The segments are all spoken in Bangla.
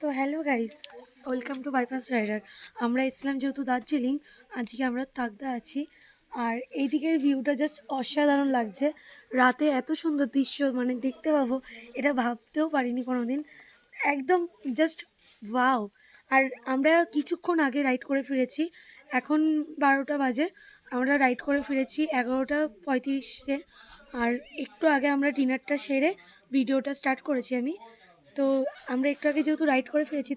তো hello guys, welcome to Bypass Rider. আমরা এসেছিলাম যেহেতু দার্জিলিং, আজকে আমরা তাকদা আছি। আর এইদিকের ভিউটা জাস্ট অসাধারণ লাগছে। রাতে এত সুন্দর দৃশ্য মানে দেখতে পাবো এটা ভাবতেও পারিনি কোনো দিন। একদম জাস্ট ওয়াও। আর আমরা কিছুক্ষণ আগে রাইড করে ফিরেছি, এখন 12টা বাজে। আমরা রাইড করে ফিরেছি 11টা 35-এ। আর একটু আগে আমরা ডিনারটা সেরে ভিডিওটা স্টার্ট করেছি আমি। তো আমরা একটু আগে যেহেতু রাইড করে ফিরেছি,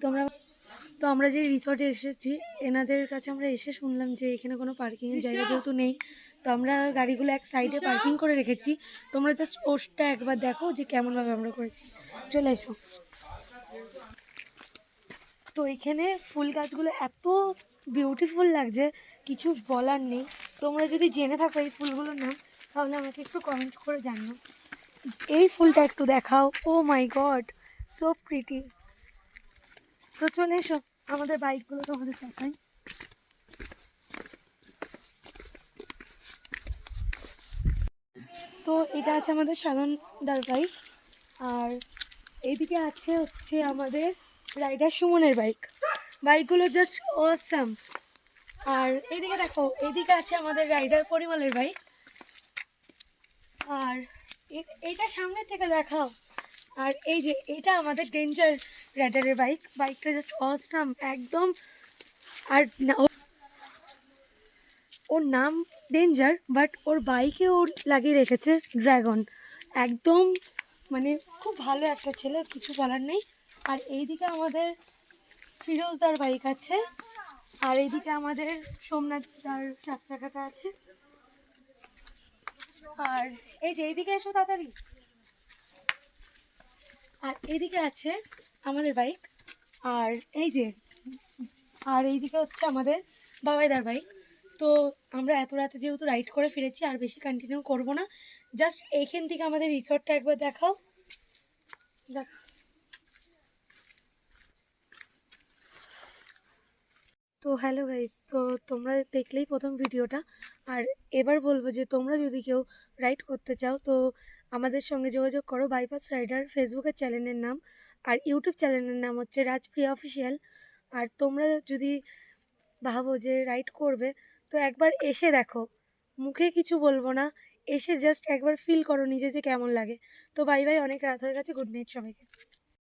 তো আমরা যে রিসর্টে এসেছি এনাদের কাছে আমরা এসে শুনলাম যে এখানে কোনো পার্কিংয়ের জায়গা যেহেতু নেই, তো আমরা গাড়িগুলো এক সাইডে পার্কিং করে রেখেছি। তোমরা জাস্ট পোস্টটা একবার দেখো যে কেমনভাবে আমরা করেছি। চলে এসো। তো এখানে ফুল গাছগুলো এত বিউটিফুল লাগছে, কিছু বলার নেই। তোমরা যদি জেনে থাকো এই ফুলগুলোর নাম, তাহলে আমাকে একটু কমেন্ট করে জানিও। এই ফুলটা একটু দেখাও, ও মাই গড, সো প্রিটি। তো চলে এসো, আমাদের বাইকগুলো তোমাদের দেখাই। তো এটা আছে আমাদের সাধনদার বাইক, আর এইদিকে হচ্ছে আমাদের রাইডার সুমনের বাইকগুলো জাস্ট অসাম। আর এইদিকে দেখো, এইদিকে আছে আমাদের রাইডার পরিমলের বাইক। আর এইটা সামনে থেকে দেখাও। আর এই যে এটা আমাদের ডেঞ্জার রাইডারের বাইকটা জাস্ট অসাম একদম। আর ওর নাম ডেঞ্জার, বাট ওর বাইকে ওর লাগিয়ে রেখেছে ড্রাগন। একদম মানে খুব ভালো একটা ছেলে, কিছু বলার নেই। আর এইদিকে আমাদের ফিরোজদার বাইক আছে, আর এইদিকে আমাদের সোমনাথদার 4 চাকাটা আছে। আর এই যে এইদিকে এসো তাড়াতাড়ি। আর এইদিকে আছে আমাদের বাইক। আর এই যে আর এইদিকে হচ্ছে আমাদের বাবাইদার বাইক। তো আমরা এত রাতে যেহেতু রাইড করে ফিরেছি, আর বেশি কন্টিনিউ করব না। জাস্ট এইখান থেকে আমাদের রিসর্টটা একবার দেখাও। দেখো। তো হ্যালো গাইস, তো তোমরা দেখলেই প্রথম ভিডিওটা। আর এবার বলবো যে তোমরা যদি কেউ রাইড করতে চাও, তো আমাদের সঙ্গে যোগাযোগ করো। বাইপাস রাইডার ফেসবুকের চ্যানেলের নাম, আর ইউটিউব চ্যানেলের নাম হচ্ছে রাজপ্রিয়া অফিসিয়াল। আর তোমরা যদি ভাবো যে রাইড করবে, তো একবার এসে দেখো, মুখে কিছু বলবো না, এসে জাস্ট একবার ফিল করো নিজে যে কেমন লাগে। তো বাই বাই, অনেক রাত হয়ে গেছে, গুড নাইট সবাইকে।